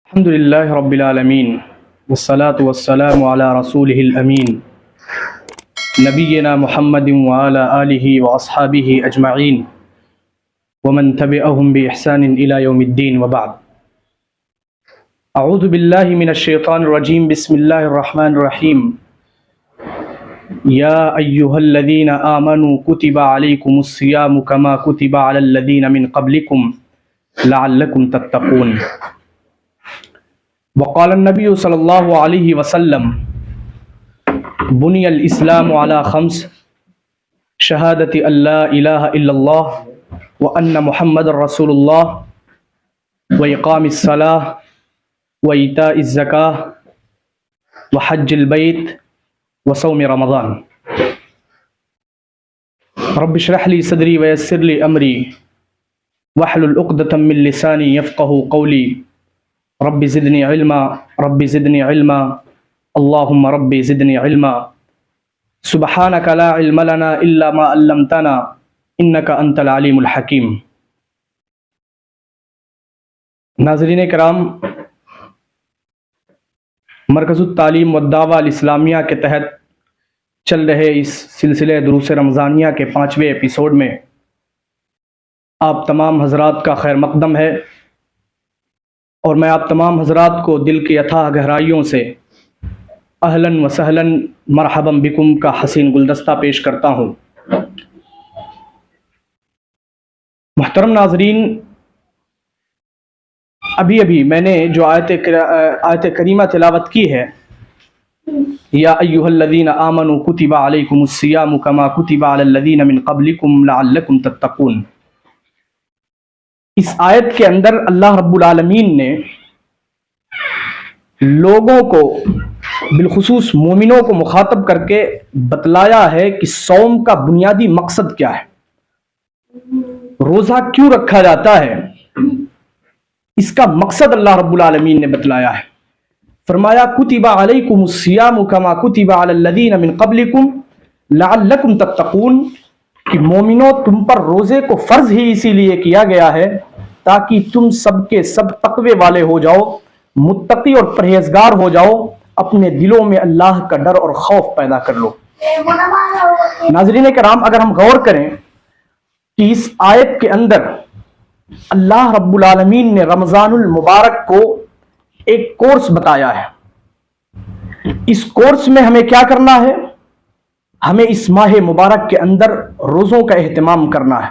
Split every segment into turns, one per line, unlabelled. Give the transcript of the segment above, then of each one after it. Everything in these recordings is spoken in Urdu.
الحمد لله رب العالمين والصلاة والسلام على رسوله الأمين نبينا محمد وعلى آله وأصحابه أجمعين ومن تبعهم بإحسان إلى يوم الدين وبعد. أعوذ بالله من الشيطان الرجيم. بسم الله الرحمن الرحيم. يا أيها الذين آمنوا كتب عليكم الصيام كما كتب على الذين من قبلكم لعلكم تتقون. وقال النبي صلى الله عليه وسلم بني الإسلام على خمس: شهادة أن لا إله إلا الله وأن محمد رسول الله وإقام الصلاة وإيتاء الزكاة وحج البيت وصوم رمضان. رب اشرح لي صدري ويسر لي أمري واحلل عقدة من لساني يفقهوا قولي. رب زدنی علما رب زدنی علما اللہم رب زدنی علما سبحانک لا علم لنا الا ما علمتنا انک انت العلیم الحکیم. ناظرین کرام، مرکز التعلیم والدعوہ الاسلامیہ کے تحت چل رہے اس سلسلے دروس رمضانیہ کے 5ویں ایپیسوڈ میں آپ تمام حضرات کا خیر مقدم ہے، اور میں آپ تمام حضرات کو دل کی اتھاہ گہرائیوں سے اہلاً و سہلاً مرحبا بکم کا حسین گلدستہ پیش کرتا ہوں. محترم ناظرین، ابھی میں نے جو آیت کریمہ تلاوت کی ہے، یا ایھا الذین آمنوا کتب علیکم الصیام کما کتب علی الذین من قبلکم لعلکم تتقون، اس آیت کے اندر اللہ رب العالمین نے لوگوں کو، بالخصوص مومنوں کو مخاطب کر کے بتلایا ہے کہ صوم کا بنیادی مقصد کیا ہے، روزہ کیوں رکھا جاتا ہے. اس کا مقصد اللہ رب العالمین نے بتلایا ہے. فرمایا کتب علیکم الصیام کما کتب علی الذین من قبلکم لعلکم تتقون، کہ مومنوں تم پر روزے کو فرض ہی اسی لیے کیا گیا ہے تاکہ تم سب کے سب تقوی والے ہو جاؤ، متقی اور پرہیزگار ہو جاؤ، اپنے دلوں میں اللہ کا ڈر اور خوف پیدا کر لو. ناظرین کرام، اگر ہم غور کریں کہ اس آیت کے اندر اللہ رب العالمین نے رمضان المبارک کو ایک کورس بتایا ہے. اس کورس میں ہمیں کیا کرنا ہے؟ ہمیں اس ماہ مبارک کے اندر روزوں کا اہتمام کرنا ہے.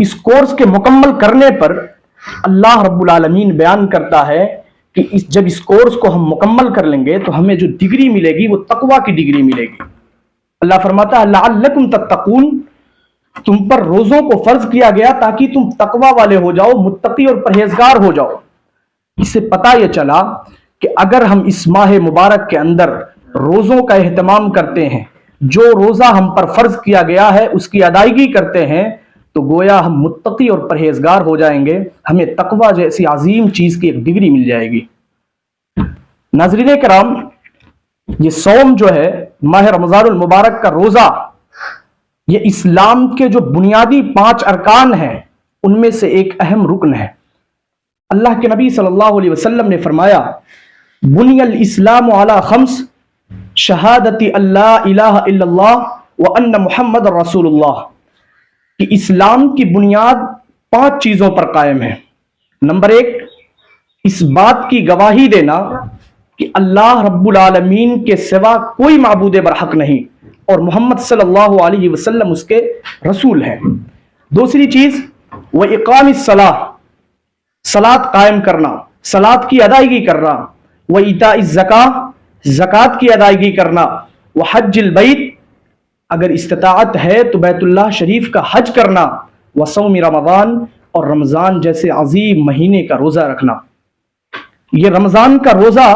اس کورس کے مکمل کرنے پر اللہ رب العالمین بیان کرتا ہے کہ جب اس کورس کو ہم مکمل کر لیں گے تو ہمیں جو ڈگری ملے گی وہ تقویٰ کی ڈگری ملے گی. اللہ فرماتا ہے لعلکم تتقون، تم پر روزوں کو فرض کیا گیا تاکہ تم تقویٰ والے ہو جاؤ، متقی اور پرہیزگار ہو جاؤ. اس سے پتہ یہ چلا کہ اگر ہم اس ماہ مبارک کے اندر روزوں کا اہتمام کرتے ہیں، جو روزہ ہم پر فرض کیا گیا ہے اس کی ادائیگی کرتے ہیں، تو گویا ہم متقی اور پرہیزگار ہو جائیں گے، ہمیں تقویٰ جیسی عظیم چیز کی ایک ڈگری مل جائے گی. ناظرین کرام، یہ صوم جو ہے، ماہ رمضان المبارک کا روزہ، یہ اسلام کے جو بنیادی 5 ارکان ہیں ان میں سے ایک اہم رکن ہے. اللہ کے نبی صلی اللہ علیہ وسلم نے فرمایا بنی الاسلام علی خمس: شہادت اللہ الہ الا اللہ وان محمد رسول اللہ، کہ اسلام کی بنیاد 5 چیزوں پر قائم ہے. نمبر 1، اس بات کی گواہی دینا کہ اللہ رب العالمین کے سوا کوئی معبود برحق نہیں اور محمد صلی اللہ علیہ وسلم اس کے رسول ہیں. دوسری چیز، وَإِقَامِ الصَّلَاةِ، صلاۃ قائم کرنا، صلاۃ کی ادائیگی کرنا، وَإِيتَاءِ الزَّكَاةِ، زکوٰۃ کی ادائیگی کرنا، وحج البیت، اگر استطاعت ہے تو بیت اللہ شریف کا حج کرنا، وصوم رمضان، اور رمضان جیسے عظیم مہینے کا روزہ رکھنا. یہ رمضان کا روزہ،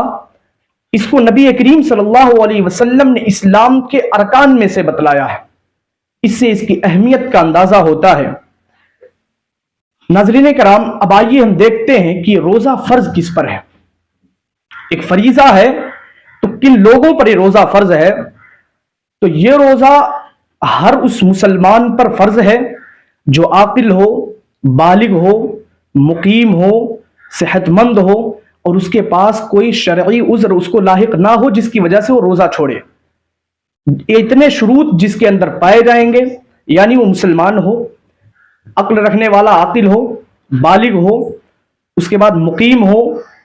اس کو نبی کریم صلی اللہ علیہ وسلم نے اسلام کے ارکان میں سے بتلایا ہے. اس سے اس کی اہمیت کا اندازہ ہوتا ہے. ناظرین کرام، اب آئیے ہم دیکھتے ہیں کہ روزہ فرض کس پر ہے. ایک فریضہ ہے تو کن لوگوں پر یہ روزہ فرض ہے؟ تو یہ روزہ ہر اس مسلمان پر فرض ہے جو عاقل ہو، بالغ ہو، مقیم ہو، صحت مند ہو اور اس کے پاس کوئی شرعی عذر اس کو لاحق نہ ہو جس کی وجہ سے وہ روزہ چھوڑے. اتنے شروط جس کے اندر پائے جائیں گے، یعنی وہ مسلمان ہو، عقل رکھنے والا عاقل ہو، بالغ ہو، اس کے بعد مقیم ہو،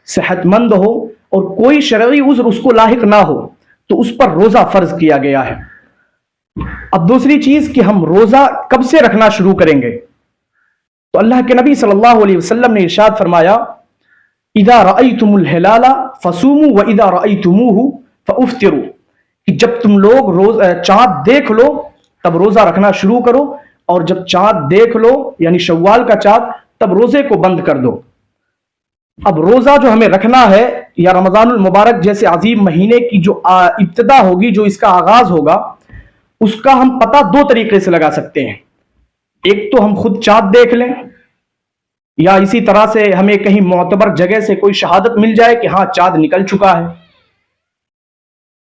صحت مند ہو، اور کوئی شرعی عذر اس کو لاحق نہ ہو، تو اس پر روزہ فرض کیا گیا ہے. اب دوسری چیز کہ ہم روزہ کب سے رکھنا شروع کریں گے، تو اللہ کے نبی صلی اللہ علیہ وسلم نے ارشاد فرمایا اذا رأیتم الہلال فصوموا واذا رأیتموہ فافطروا، کہ جب تم لوگ چاند دیکھ لو تب روزہ رکھنا شروع کرو، اور جب چاند دیکھ لو یعنی شوال کا چاند تب روزے کو بند کر دو. اب روزہ جو ہمیں رکھنا ہے یا رمضان المبارک جیسے عظیم مہینے کی جو ابتدا ہوگی، جو اس کا آغاز ہوگا، اس کا ہم پتہ دو طریقے سے لگا سکتے ہیں. ایک تو ہم خود چاند دیکھ لیں، یا اسی طرح سے ہمیں کہیں معتبر جگہ سے کوئی شہادت مل جائے کہ ہاں چاند نکل چکا ہے.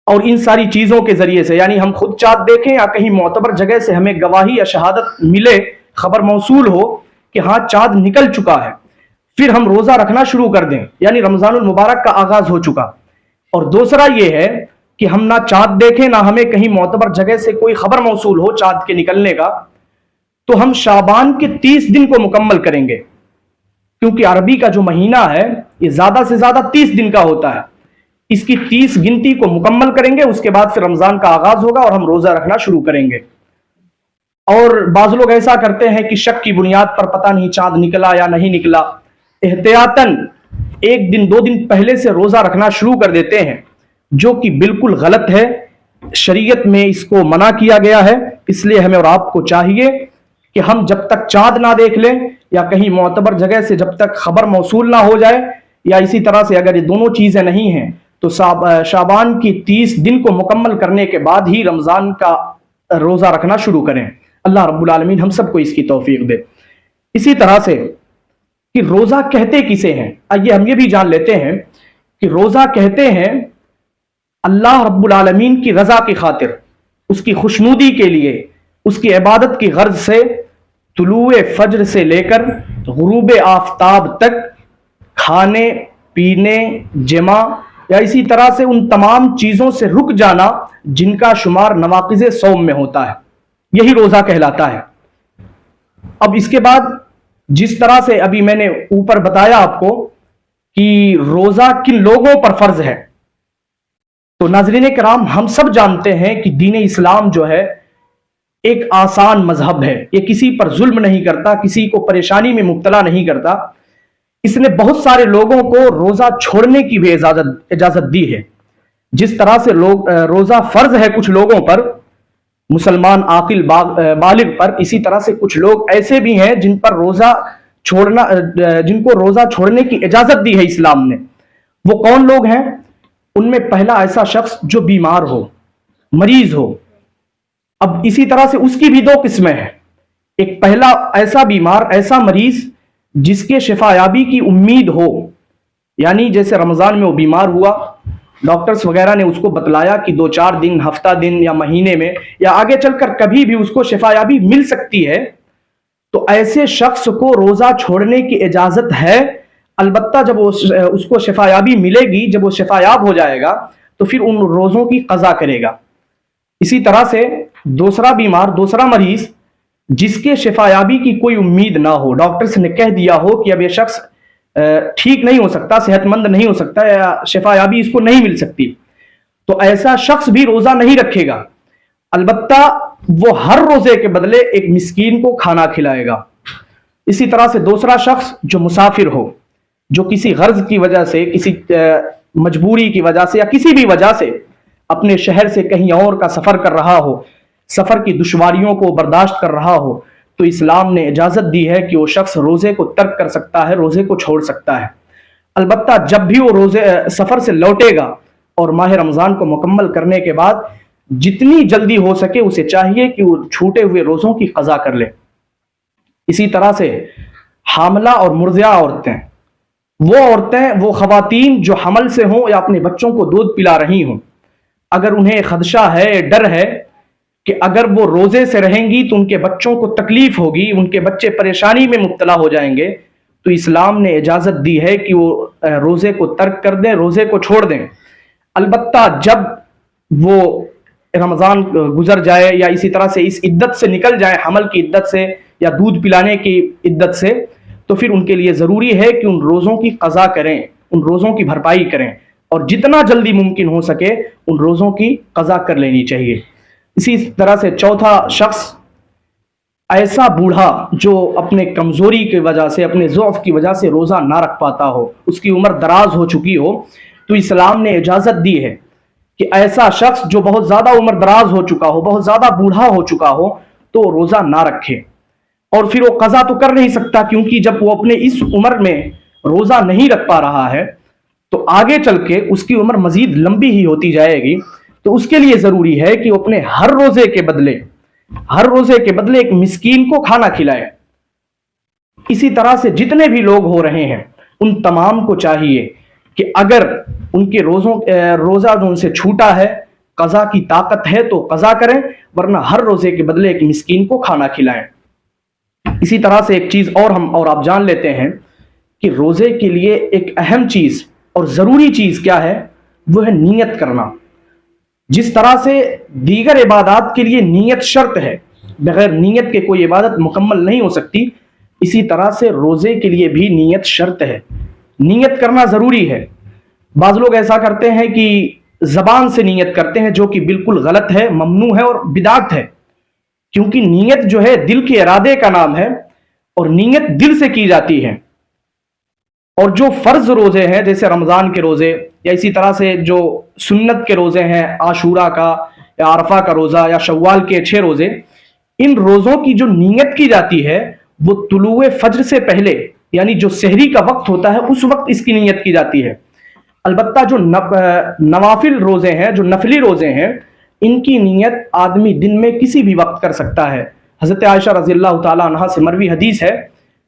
اور ان ساری چیزوں کے ذریعے سے، یعنی ہم خود چاند دیکھیں یا کہیں معتبر جگہ سے ہمیں گواہی یا شہادت ملے، خبر موصول ہو کہ ہاں چاند نکل چکا ہے، پھر ہم روزہ رکھنا شروع کر دیں، یعنی رمضان المبارک کا آغاز ہو چکا. اور دوسرا یہ ہے کہ ہم نہ چاند دیکھیں نہ ہمیں کہیں معتبر جگہ سے کوئی خبر موصول ہو چاند کے نکلنے کا، تو ہم شعبان کے 30 دن کو مکمل کریں گے، کیونکہ عربی کا جو مہینہ ہے یہ زیادہ سے زیادہ 30 دن کا ہوتا ہے. اس کی 30 گنتی کو مکمل کریں گے، اس کے بعد پھر رمضان کا آغاز ہوگا اور ہم روزہ رکھنا شروع کریں گے. اور بعض لوگ ایسا کرتے ہیں کہ شک کی بنیاد پر پتہ نہیں چاند نکلا یا نہیں نکلا، احتیاطاً 1 دن 2 دن پہلے سے روزہ رکھنا شروع کر دیتے ہیں، جو کہ بالکل غلط ہے. شریعت میں اس کو منع کیا گیا ہے. اس لیے ہمیں اور آپ کو چاہیے کہ ہم جب تک چاند نہ دیکھ لیں یا کہیں معتبر جگہ سے جب تک خبر موصول نہ ہو جائے، یا اسی طرح سے اگر یہ دونوں چیزیں نہیں ہیں تو شعبان کی 30 دن کو مکمل کرنے کے بعد ہی رمضان کا روزہ رکھنا شروع کریں. اللہ رب العالمین ہم سب کو اس کی توفیق دے. اسی طرح سے کہ روزہ کہتے کسے ہیں، آئیے ہم یہ بھی جان لیتے ہیں کہ روزہ کہتے ہیں اللہ رب العالمین کی رضا کی خاطر، اس کی خوشنودی کے لیے، اس کی عبادت کی غرض سے طلوع فجر سے لے کر غروب آفتاب تک کھانے پینے، جمع یا اسی طرح سے ان تمام چیزوں سے رک جانا جن کا شمار نواقض صوم میں ہوتا ہے، یہی روزہ کہلاتا ہے. اب اس کے بعد جس طرح سے ابھی میں نے اوپر بتایا آپ کو کہ روزہ کن لوگوں پر فرض ہے، تو ناظرین کرام ہم سب جانتے ہیں کہ دین اسلام جو ہے ایک آسان مذہب ہے. یہ کسی پر ظلم نہیں کرتا، کسی کو پریشانی میں مبتلا نہیں کرتا. اس نے بہت سارے لوگوں کو روزہ چھوڑنے کی بھی اجازت دی ہے. جس طرح سے روزہ فرض ہے کچھ لوگوں پر، مسلمان عاقل بالغ پر، اسی طرح سے کچھ لوگ ایسے بھی ہیں جن کو روزہ چھوڑنے کی اجازت دی ہے اسلام نے. وہ کون لوگ ہیں؟ ان میں پہلا ایسا شخص جو بیمار ہو، مریض ہو. اب اسی طرح سے اس کی بھی 2 قسمیں ہیں. ایک پہلا ایسا بیمار، ایسا مریض جس کے شفا یابی کی امید ہو، یعنی جیسے رمضان میں وہ بیمار ہوا، ڈاکٹرز وغیرہ نے اس کو بتلایا کہ 2-4 دن، ہفتہ دن یا مہینے میں یا آگے چل کر کبھی بھی اس کو شفا یابی مل سکتی ہے، تو ایسے شخص کو روزہ چھوڑنے کی اجازت ہے. البتہ جب اس کو شفا یابی ملے گی، جب وہ شفا یاب ہو جائے گا تو پھر ان روزوں کی قضا کرے گا. اسی طرح سے دوسرا بیمار، دوسرا مریض جس کے شفا یابی کی کوئی امید نہ ہو، ڈاکٹرز نے کہہ دیا ہو کہ اب یہ شخص ٹھیک نہیں ہو سکتا، صحت مند نہیں ہو سکتا، یا شفا یابی اس کو نہیں مل سکتی، تو ایسا شخص بھی روزہ نہیں رکھے گا. البتہ وہ ہر روزے کے بدلے ایک مسکین کو کھانا کھلائے گا. اسی طرح سے دوسرا شخص جو مسافر ہو، جو کسی غرض کی وجہ سے، کسی مجبوری کی وجہ سے یا کسی بھی وجہ سے اپنے شہر سے کہیں اور کا سفر کر رہا ہو، سفر کی دشواریوں کو برداشت کر رہا ہو، تو اسلام نے اجازت دی ہے کہ وہ شخص روزے کو ترک کر سکتا ہے، روزے کو چھوڑ سکتا ہے. البتہ جب بھی وہ سفر سے لوٹے گا اور ماہ رمضان کو مکمل کرنے کے بعد جتنی جلدی ہو سکے اسے چاہیے کہ وہ چھوٹے ہوئے روزوں کی قضا کر لے. اسی طرح سے حاملہ اور مرضعہ عورتیں، وہ خواتین جو حمل سے ہوں یا اپنے بچوں کو دودھ پلا رہی ہوں، اگر انہیں خدشہ ہے، ڈر ہے کہ اگر وہ روزے سے رہیں گی تو ان کے بچوں کو تکلیف ہوگی، ان کے بچے پریشانی میں مبتلا ہو جائیں گے، تو اسلام نے اجازت دی ہے کہ وہ روزے کو ترک کر دیں، روزے کو چھوڑ دیں۔ البتہ جب وہ رمضان گزر جائے یا اسی طرح سے اس عدت سے نکل جائے، حمل کی عدت سے یا دودھ پلانے کی عدت سے، تو پھر ان کے لیے ضروری ہے کہ ان روزوں کی قضا کریں، ان روزوں کی بھرپائی کریں، اور جتنا جلدی ممکن ہو سکے ان روزوں کی قضا کر لینی چاہیے۔ اسی طرح سے چوتھا شخص ایسا بوڑھا جو اپنے کمزوری کی وجہ سے، اپنے ضعف کی وجہ سے روزہ نہ رکھ پاتا ہو، اس کی عمر دراز ہو چکی ہو، تو اسلام نے اجازت دی ہے کہ ایسا شخص جو بہت زیادہ عمر دراز ہو چکا ہو، بہت زیادہ بوڑھا ہو چکا ہو، تو روزہ نہ رکھے۔ اور پھر وہ قضا تو کر نہیں سکتا، کیونکہ جب وہ اپنے اس عمر میں روزہ نہیں رکھ پا رہا ہے تو آگے چل کے اس کی عمر مزید لمبی ہی ہوتی جائے گی۔ تو اس کے لیے ضروری ہے کہ وہ اپنے ہر روزے کے بدلے ایک مسکین کو کھانا کھلائے۔ اسی طرح سے جتنے بھی لوگ ہو رہے ہیں ان تمام کو چاہیے کہ اگر ان کے روزہ جو ان سے چھوٹا ہے، قضا کی طاقت ہے تو قضا کریں، ورنہ ہر روزے کے بدلے ایک مسکین کو کھانا کھلائیں۔ اسی طرح سے ایک چیز اور آپ جان لیتے ہیں کہ روزے کے لیے ایک اہم چیز اور ضروری چیز کیا ہے، وہ ہے نیت کرنا۔ جس طرح سے دیگر عبادات کے لیے نیت شرط ہے، بغیر نیت کے کوئی عبادت مکمل نہیں ہو سکتی، اسی طرح سے روزے کے لیے بھی نیت شرط ہے، نیت کرنا ضروری ہے۔ بعض لوگ ایسا کرتے ہیں کہ زبان سے نیت کرتے ہیں، جو کہ بالکل غلط ہے، ممنوع ہے اور بدعت ہے، کیونکہ نیت جو ہے دل کے ارادے کا نام ہے اور نیت دل سے کی جاتی ہے۔ اور جو فرض روزے ہیں جیسے رمضان کے روزے یا اسی طرح سے جو سنت کے روزے ہیں، عاشورہ کا یا عرفہ کا روزہ یا شوال کے 6 روزے، ان روزوں کی جو نیت کی جاتی ہے وہ طلوع فجر سے پہلے، یعنی جو سحری کا وقت ہوتا ہے اس وقت اس کی نیت کی جاتی ہے۔ البتہ جو نوافل روزے ہیں، جو نفلی روزے ہیں، ان کی نیت آدمی دن میں کسی بھی وقت کر سکتا ہے۔ حضرت عائشہ رضی اللہ تعالی عنہا سے مروی حدیث ہے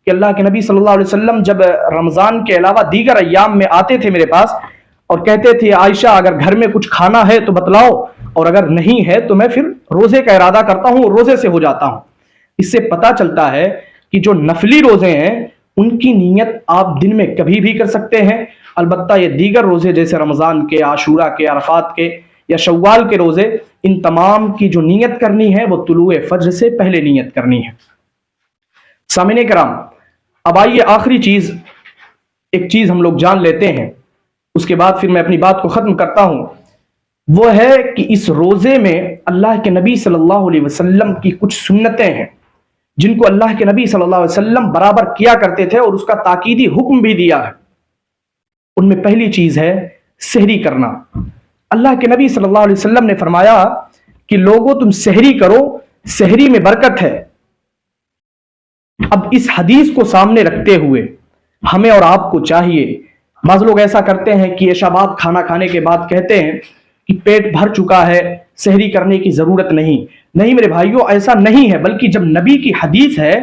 کہ اللہ کے نبی صلی اللہ علیہ وسلم جب رمضان کے علاوہ دیگر ایام میں آتے تھے میرے پاس اور کہتے تھے عائشہ اگر گھر میں کچھ کھانا ہے تو بتلاؤ، اور اگر نہیں ہے تو میں پھر روزے کا ارادہ کرتا ہوں اور روزے سے ہو جاتا ہوں۔ اس سے پتہ چلتا ہے کہ جو نفلی روزے ہیں ان کی نیت آپ دن میں کبھی بھی کر سکتے ہیں۔ البتہ یہ دیگر روزے جیسے رمضان کے، عاشورہ کے، عرفات کے یا شوال کے روزے، ان تمام کی جو نیت کرنی ہے وہ طلوع فجر سے پہلے نیت کرنی ہے۔ سامعین کرام، اب آئیے آخری ایک چیز ہم لوگ جان لیتے ہیں، اس کے بعد پھر میں اپنی بات کو ختم کرتا ہوں۔ وہ ہے کہ اس روزے میں اللہ کے نبی صلی اللہ علیہ وسلم کی کچھ سنتیں ہیں جن کو اللہ کے نبی صلی اللہ علیہ وسلم برابر کیا کرتے تھے اور اس کا تاکیدی حکم بھی دیا ہے۔ ان میں پہلی چیز ہے سحری کرنا۔ اللہ کے نبی صلی اللہ علیہ وسلم نے فرمایا کہ لوگوں تم سحری کرو، سحری میں برکت ہے۔ اب اس حدیث کو سامنے رکھتے ہوئے ہمیں اور آپ کو چاہیے، بعض لوگ ایسا کرتے ہیں کہ عشاء بعد کھانا کھانے کے بعد کہتے ہیں کہ پیٹ بھر چکا ہے، سحری کرنے کی ضرورت نہیں۔ نہیں میرے بھائیوں، ایسا نہیں ہے، بلکہ جب نبی کی حدیث ہے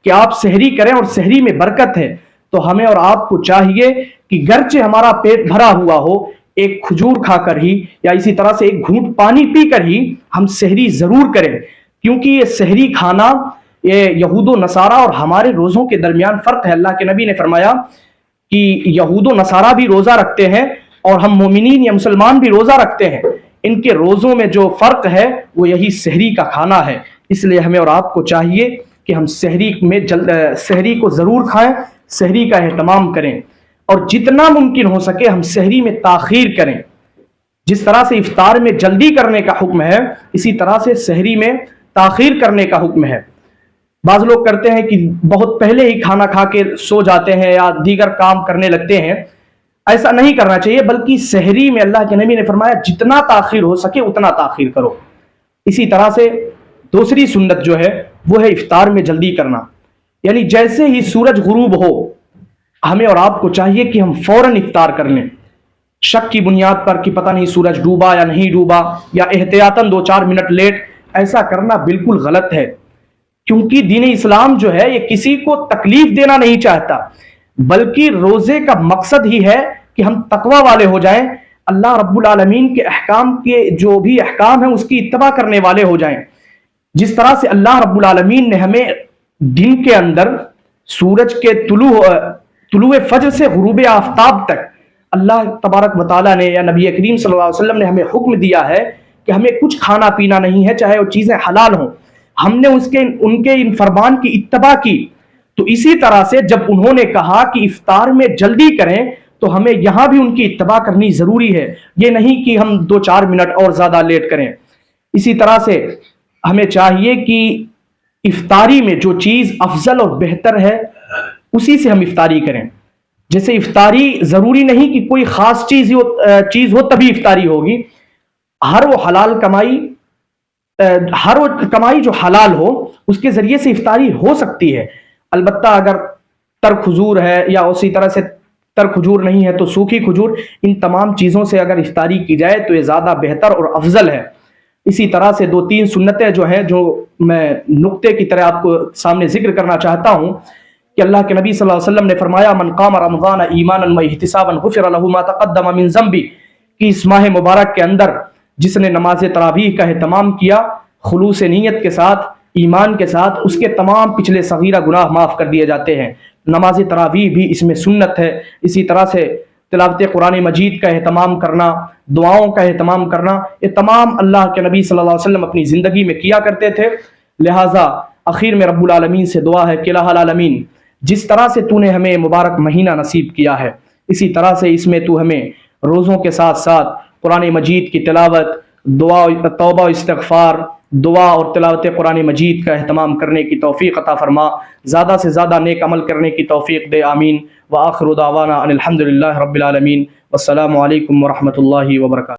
کہ آپ سحری کریں اور سحری میں برکت ہے، تو ہمیں اور آپ کو چاہیے کہ گرچہ ہمارا پیٹ بھرا ہوا ہو، ایک کھجور کھا کر ہی یا اسی طرح سے ایک گھونٹ پانی پی کر ہی ہم سحری ضرور کریں، کیونکہ یہ سحری کھانا یہ یہود و نصارہ اور ہمارے روزوں کے درمیان فرق ہے۔ اللہ کے نبی نے فرمایا کہ یہود و نصارہ بھی روزہ رکھتے ہیں اور ہم مومنین یا مسلمان بھی روزہ رکھتے ہیں، ان کے روزوں میں جو فرق ہے وہ یہی سحری کا کھانا ہے۔ اس لیے ہمیں اور آپ کو چاہیے کہ ہم سحری کو ضرور کھائیں، سحری کا اہتمام کریں، اور جتنا ممکن ہو سکے ہم سحری میں تاخیر کریں۔ جس طرح سے افطار میں جلدی کرنے کا حکم ہے، اسی طرح سے سحری میں تاخیر کرنے کا حکم ہے۔ بعض لوگ کرتے ہیں کہ بہت پہلے ہی کھانا کھا کے سو جاتے ہیں یا دیگر کام کرنے لگتے ہیں، ایسا نہیں کرنا چاہیے، بلکہ سحری میں اللہ کے نبی نے فرمایا جتنا تاخیر ہو سکے اتنا تاخیر کرو۔ اسی طرح سے دوسری سنت جو ہے وہ ہے افطار میں جلدی کرنا، یعنی جیسے ہی سورج غروب ہو ہمیں اور آپ کو چاہیے کہ ہم فوراً افطار کر لیں، شک کی بنیاد پر کہ پتہ نہیں سورج ڈوبا یا نہیں ڈوبا، یا احتیاطاً 2-4 منٹ لیٹ، ایسا کرنا بالکل غلط ہے، کیونکہ دین اسلام جو ہے یہ کسی کو تکلیف دینا نہیں چاہتا، بلکہ روزے کا مقصد ہی ہے کہ ہم تقوی والے ہو جائیں، اللہ رب العالمین کے احکام کے جو بھی احکام ہیں اس کی اتباع کرنے والے ہو جائیں۔ جس طرح سے اللہ رب العالمین نے ہمیں دن کے اندر سورج کے طلوع طلوع فجر سے غروب آفتاب تک اللہ تبارک و تعالیٰ نے یا نبی کریم صلی اللہ علیہ وسلم نے ہمیں حکم دیا ہے کہ ہمیں کچھ کھانا پینا نہیں ہے، چاہے وہ چیزیں حلال ہوں. ہم نے ان کے ان فرمان کی اتباع کی. تو اسی طرح سے جب انہوں نے کہا کہ افطار میں جلدی کریں تو ہمیں یہاں بھی ان کی اتباع کرنی ضروری ہے، یہ نہیں کہ ہم 2-4 منٹ اور زیادہ لیٹ کریں. اسی طرح سے ہمیں چاہیے کہ افطاری میں جو چیز افضل اور بہتر ہے اسی سے ہم افطاری کریں. جیسے افطاری ضروری نہیں کہ کوئی خاص چیز ہو تبھی افطاری ہوگی. ہر وہ کمائی جو حلال ہو اس کے ذریعے سے افطاری ہو سکتی ہے. البتہ اگر تر کھجور ہے یا اسی طرح سے تر کھجور نہیں ہے تو سوکھی کھجور، ان تمام چیزوں سے اگر افطاری کی جائے تو یہ زیادہ بہتر اور افضل ہے. اسی طرح سے 2-3 سنتیں جو ہیں جو میں نقطے کی طرح آپ کو سامنے ذکر کرنا چاہتا ہوں کہ اللہ کے نبی صلی اللہ علیہ وسلم نے فرمایا من قام رمضان ایمانا واحتسابا غفر له ما تقدم من ذنبه، کہ اس ماہ مبارک کے اندر جس نے نماز تراویح کا اہتمام کیا خلوص نیت کے ساتھ، ایمان کے ساتھ، اس کے تمام پچھلے صغیرہ گناہ معاف کر دیے جاتے ہیں. نماز تراویح بھی اس میں سنت ہے. اسی طرح سے تلاوت قرآن مجید کا اہتمام کرنا، دعاؤں کا اہتمام کرنا، یہ تمام اللہ کے نبی صلی اللہ علیہ وسلم اپنی زندگی میں کیا کرتے تھے. لہٰذا آخر میں رب العالمین سے دعا ہے کہ الہ العالمین جس طرح سے تو نے ہمیں مبارک مہینہ نصیب کیا ہے، اسی طرح سے اس میں تو ہمیں روزوں کے ساتھ ساتھ قرآن مجید کی تلاوت، دعا، توبہ، استغفار، دعا اور تلاوت قرآن مجید کا اہتمام کرنے کی توفیق عطا فرما. زیادہ سے زیادہ نیک عمل کرنے کی توفیق دے. آمین. وآخر دعوانا ان الحمد للہ رب العالمین. والسلام علیکم ورحمۃ اللہ وبرکاتہ.